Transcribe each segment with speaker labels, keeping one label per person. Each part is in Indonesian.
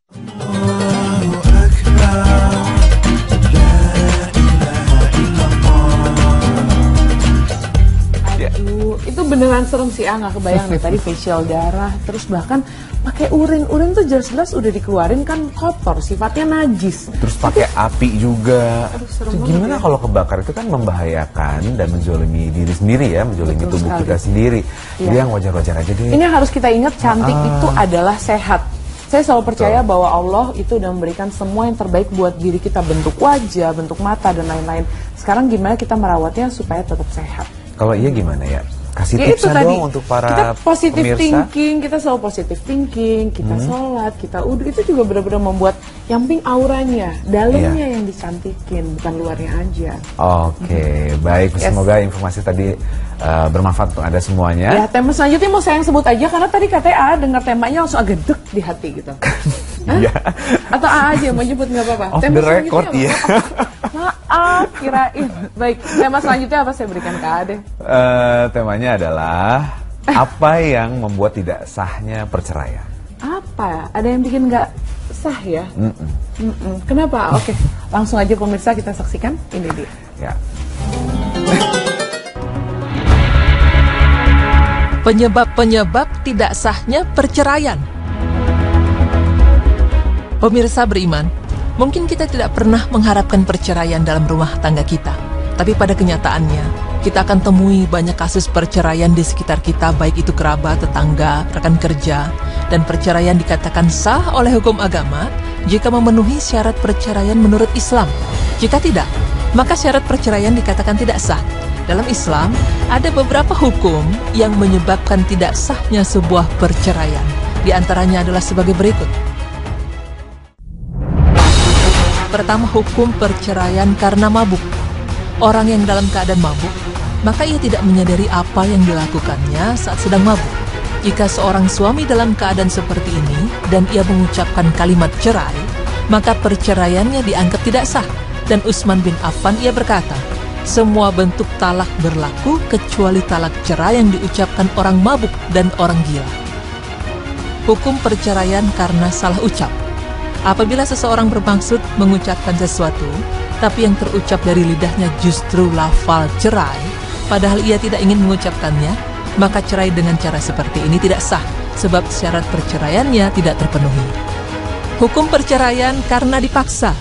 Speaker 1: Itu beneran serem sih, nggak kebayang deh tadi facial darah, terus bahkan pakai urin tuh jelas-jelas udah dikeluarin kan kotor, sifatnya najis.
Speaker 2: Terus pakai api juga.
Speaker 1: Aduh,
Speaker 2: gimana kalau kebakar itu kan membahayakan dan menzolimi diri sendiri ya, menzolimi tubuh kita sendiri. Jadi yang wajar-wajar aja deh.
Speaker 1: Ini harus kita ingat, cantik itu adalah sehat. Saya selalu percaya bahwa Allah itu udah memberikan semua yang terbaik buat diri kita, bentuk wajah, bentuk mata dan lain-lain. Sekarang gimana kita merawatnya supaya tetap sehat?
Speaker 2: Kalau iya gimana ya? Kasih
Speaker 1: Ya
Speaker 2: tipsnya dong untuk para
Speaker 1: kita positive
Speaker 2: pemirsa.
Speaker 1: thinking, kita selalu positive thinking, kita sholat, kita udah itu juga benar-benar membuat yang penting auranya, dalamnya yang dicantikin, bukan luarnya aja.
Speaker 2: Oke, baik. Semoga informasi tadi bermanfaat untuk Anda semuanya.
Speaker 1: Ya, tema selanjutnya mau saya yang sebut aja karena tadi katanya dengar temanya langsung agak deg di hati gitu.
Speaker 2: Iya.
Speaker 1: Atau aja mau nyebut nggak apa-apa.
Speaker 2: Off the record ya.
Speaker 1: Maaf, kirain. Baik, tema selanjutnya apa saya berikan ke Ade?
Speaker 2: Temanya adalah apa yang membuat tidak sahnya perceraian.
Speaker 1: Apa? Ada yang bikin nggak sah ya? Kenapa? Oke, langsung aja pemirsa kita saksikan. Ini dia.
Speaker 2: Ya.
Speaker 3: Penyebab-penyebab tidak sahnya perceraian. Pemirsa beriman, mungkin kita tidak pernah mengharapkan perceraian dalam rumah tangga kita. Tapi pada kenyataannya, kita akan temui banyak kasus perceraian di sekitar kita, baik itu kerabat, tetangga, rekan kerja. Dan perceraian dikatakan sah oleh hukum agama jika memenuhi syarat perceraian menurut Islam. Jika tidak, maka syarat perceraian dikatakan tidak sah. Dalam Islam, ada beberapa hukum yang menyebabkan tidak sahnya sebuah perceraian. Di antaranya adalah sebagai berikut. Pertama, hukum perceraian karena mabuk. Orang yang dalam keadaan mabuk, maka ia tidak menyadari apa yang dilakukannya saat sedang mabuk. Jika seorang suami dalam keadaan seperti ini dan ia mengucapkan kalimat cerai, maka perceraiannya dianggap tidak sah. Dan Utsman bin Affan ia berkata, semua bentuk talak berlaku kecuali talak cerai yang diucapkan orang mabuk dan orang gila. Hukum perceraian karena salah ucap. Apabila seseorang bermaksud mengucapkan sesuatu, tapi yang terucap dari lidahnya justru lafal cerai, padahal ia tidak ingin mengucapkannya, maka cerai dengan cara seperti ini tidak sah, sebab syarat perceraiannya tidak terpenuhi. Hukum perceraian karena dipaksa.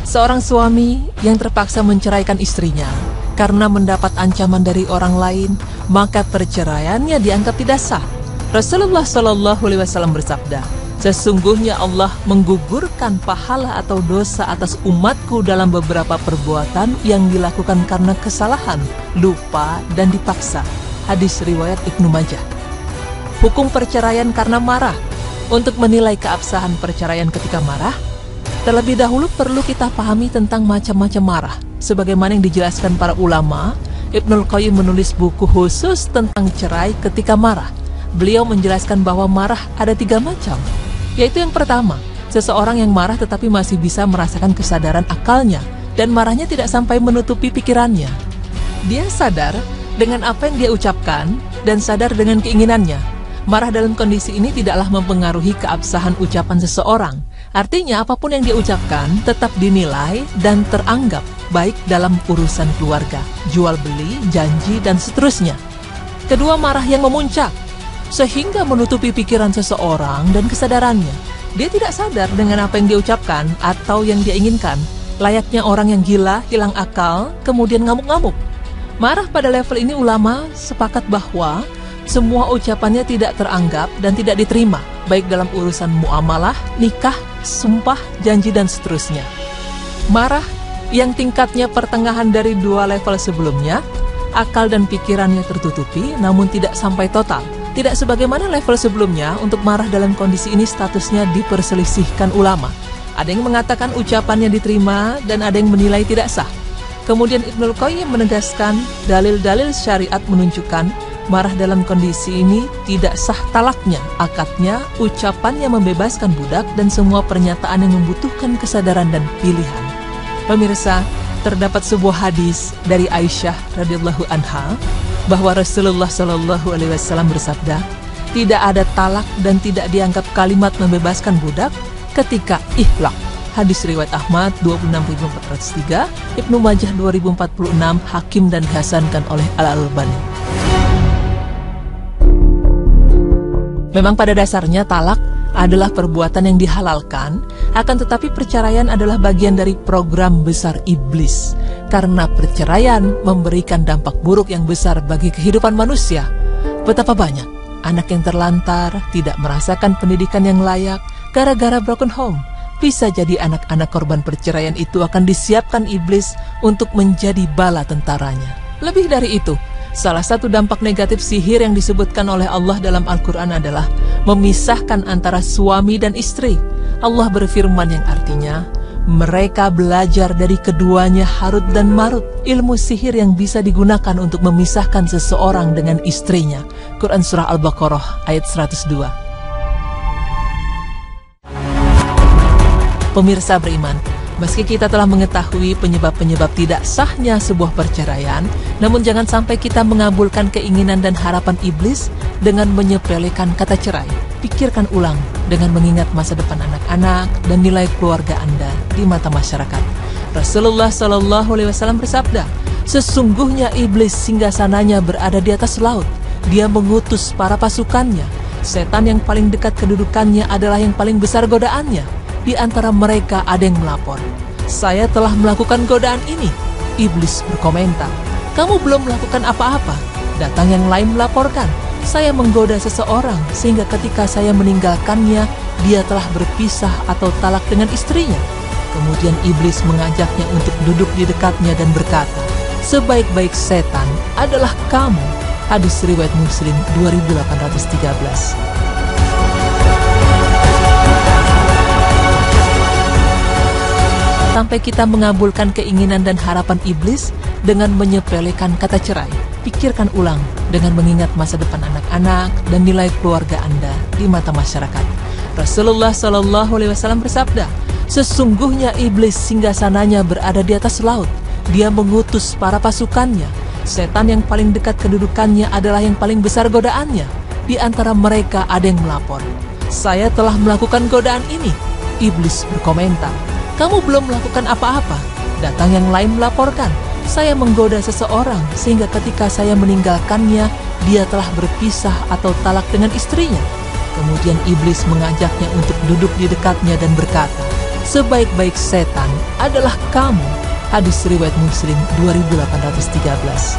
Speaker 3: Seorang suami yang terpaksa menceraikan istrinya karena mendapat ancaman dari orang lain, maka perceraiannya dianggap tidak sah. Rasulullah SAW bersabda, sesungguhnya Allah menggugurkan pahala atau dosa atas umatku dalam beberapa perbuatan yang dilakukan karena kesalahan, lupa, dan dipaksa. Hadis riwayat Ibnu Majah. Hukum perceraian karena marah. Untuk menilai keabsahan perceraian ketika marah, terlebih dahulu perlu kita pahami tentang macam-macam marah. Sebagaimana yang dijelaskan para ulama, Ibnul Qayyim menulis buku khusus tentang cerai ketika marah. Beliau menjelaskan bahwa marah ada 3 macam. Yaitu yang pertama, seseorang yang marah tetapi masih bisa merasakan kesadaran akalnya dan marahnya tidak sampai menutupi pikirannya. Dia sadar dengan apa yang dia ucapkan dan sadar dengan keinginannya. Marah dalam kondisi ini tidaklah mempengaruhi keabsahan ucapan seseorang. Artinya apapun yang dia ucapkan tetap dinilai dan teranggap baik dalam urusan keluarga, jual beli, janji, dan seterusnya. Kedua, marah yang memuncak sehingga menutupi pikiran seseorang dan kesadarannya. Dia tidak sadar dengan apa yang dia ucapkan atau yang dia inginkan. Layaknya orang yang gila, hilang akal, kemudian ngamuk-ngamuk. Marah pada level ini ulama sepakat bahwa semua ucapannya tidak teranggap dan tidak diterima, baik dalam urusan muamalah, nikah, sumpah, janji, dan seterusnya. Marah yang tingkatnya pertengahan dari 2 level sebelumnya, akal dan pikirannya tertutupi namun tidak sampai total. Tidak sebagaimana level sebelumnya. Untuk marah dalam kondisi ini statusnya diperselisihkan ulama. Ada yang mengatakan ucapannya diterima dan ada yang menilai tidak sah. Kemudian Ibnul Qayyim menegaskan dalil-dalil syariat menunjukkan marah dalam kondisi ini tidak sah talaknya, akadnya, ucapannya membebaskan budak, dan semua pernyataan yang membutuhkan kesadaran dan pilihan. Pemirsa, terdapat sebuah hadis dari Aisyah radhiyallahu anha bahwa Rasulullah SAW bersabda, tidak ada talak dan tidak dianggap kalimat membebaskan budak ketika ihlak. Hadis riwayat Ahmad 26403, Ibnu Majah 2046, Hakim dan dihasankan oleh Al-Albani. Memang pada dasarnya talak adalah perbuatan yang dihalalkan, akan tetapi perceraian adalah bagian dari program besar iblis. Karena perceraian memberikan dampak buruk yang besar bagi kehidupan manusia. Betapa banyak anak yang terlantar, tidak merasakan pendidikan yang layak, gara-gara broken home. Bisa jadi anak-anak korban perceraian itu akan disiapkan iblis untuk menjadi bala tentaranya. Lebih dari itu, salah satu dampak negatif sihir yang disebutkan oleh Allah dalam Al-Quran adalah memisahkan antara suami dan istri. Allah berfirman yang artinya, mereka belajar dari keduanya Harut dan Marut, ilmu sihir yang bisa digunakan untuk memisahkan seseorang dengan istrinya. Quran Surah Al-Baqarah ayat 102. Pemirsa beriman, meski kita telah mengetahui penyebab-penyebab tidak sahnya sebuah perceraian, namun jangan sampai kita mengabulkan keinginan dan harapan iblis dengan menyepelekan kata cerai. Pikirkan ulang dengan mengingat masa depan anak-anak dan nilai keluarga Anda di mata masyarakat. Rasulullah SAW bersabda, sesungguhnya iblis singgasananya berada di atas laut. Dia mengutus para pasukannya. Setan yang paling dekat kedudukannya adalah yang paling besar godaannya. Di antara mereka ada yang melapor, saya telah melakukan godaan ini. Iblis berkomentar, kamu belum melakukan apa-apa. Datang yang lain melaporkan, saya menggoda seseorang sehingga ketika saya meninggalkannya, dia telah berpisah atau talak dengan istrinya. Kemudian iblis mengajaknya untuk duduk di dekatnya dan berkata, sebaik-baik setan adalah kamu. Hadis riwayat Muslim 2813. Sampai kita mengabulkan keinginan dan harapan iblis dengan menyepelekan kata cerai. Pikirkan ulang dengan mengingat masa depan anak-anak dan nilai keluarga Anda di mata masyarakat. Rasulullah SAW bersabda, sesungguhnya iblis singgasananya berada di atas laut. Dia mengutus para pasukannya. Setan yang paling dekat kedudukannya adalah yang paling besar godaannya. Di antara mereka ada yang melapor, saya telah melakukan godaan ini. Iblis berkomentar, kamu belum melakukan apa-apa. Datang yang lain melaporkan, saya menggoda seseorang sehingga ketika saya meninggalkannya, dia telah berpisah atau talak dengan istrinya. Kemudian iblis mengajaknya untuk duduk di dekatnya dan berkata, sebaik-baik setan adalah kamu. Hadis riwayat Muslim 2813.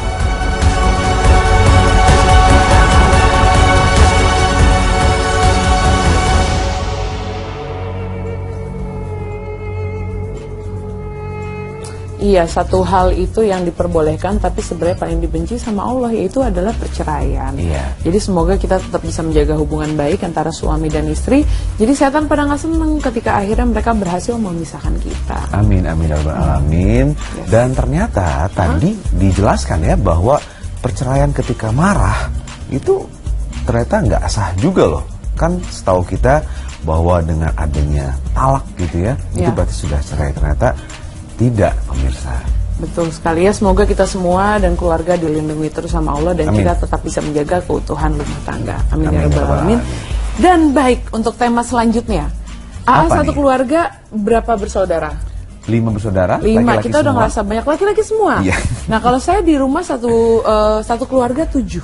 Speaker 1: Iya, satu hal itu yang diperbolehkan tapi sebenarnya paling dibenci sama Allah, yaitu adalah perceraian.
Speaker 2: Iya.
Speaker 1: Jadi semoga kita tetap bisa menjaga hubungan baik antara suami dan istri. Jadi setan pada nggak seneng ketika akhirnya mereka berhasil memisahkan kita.
Speaker 2: Amin, amin, ya rabbal alamin.
Speaker 1: Yes.
Speaker 2: Dan ternyata tadi dijelaskan ya bahwa perceraian ketika marah itu ternyata nggak sah juga loh. Kan setahu kita bahwa dengan adanya talak gitu ya, itu berarti sudah cerai. Ternyata tidak, pemirsa.
Speaker 1: Betul sekali ya, semoga kita semua dan keluarga dilindungi terus sama Allah dan
Speaker 2: Amin.
Speaker 1: kita tetap bisa menjaga keutuhan rumah tangga. Amin, ya rabbal alamin. Dan baik, untuk tema selanjutnya, satu keluarga berapa bersaudara?
Speaker 2: 5 bersaudara.
Speaker 1: 5,
Speaker 2: laki-laki
Speaker 1: kita udah
Speaker 2: semua.
Speaker 1: ngerasa banyak laki-laki semua.
Speaker 2: Iya.
Speaker 1: Nah kalau saya di rumah satu keluarga 7.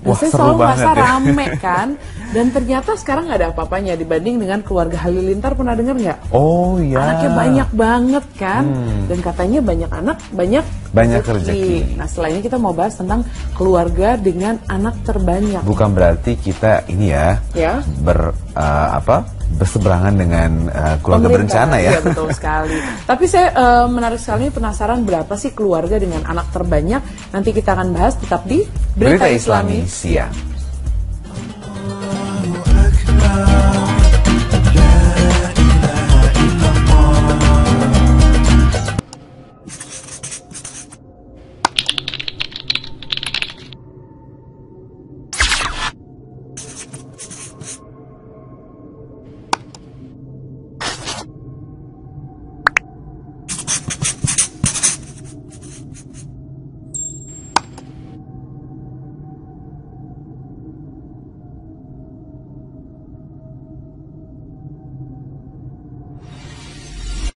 Speaker 1: Dan
Speaker 2: Wah,
Speaker 1: saya
Speaker 2: seru
Speaker 1: selalu merasa
Speaker 2: banget ya.
Speaker 1: rame kan. Dan ternyata sekarang nggak ada apa-apanya dibanding dengan keluarga Halilintar, pernah dengar nggak?
Speaker 2: Oh iya.
Speaker 1: Anaknya banyak banget kan. Dan katanya banyak anak, banyak
Speaker 2: rezeki.
Speaker 1: Nah setelah ini kita mau bahas tentang keluarga dengan anak terbanyak.
Speaker 2: Bukan berarti kita ini ya, berseberangan dengan keluarga berencana ya.
Speaker 1: Iya betul sekali. Tapi saya menarik sekali, penasaran berapa sih keluarga dengan anak terbanyak. Nanti kita akan bahas tetap di
Speaker 2: Berita Islami Siang.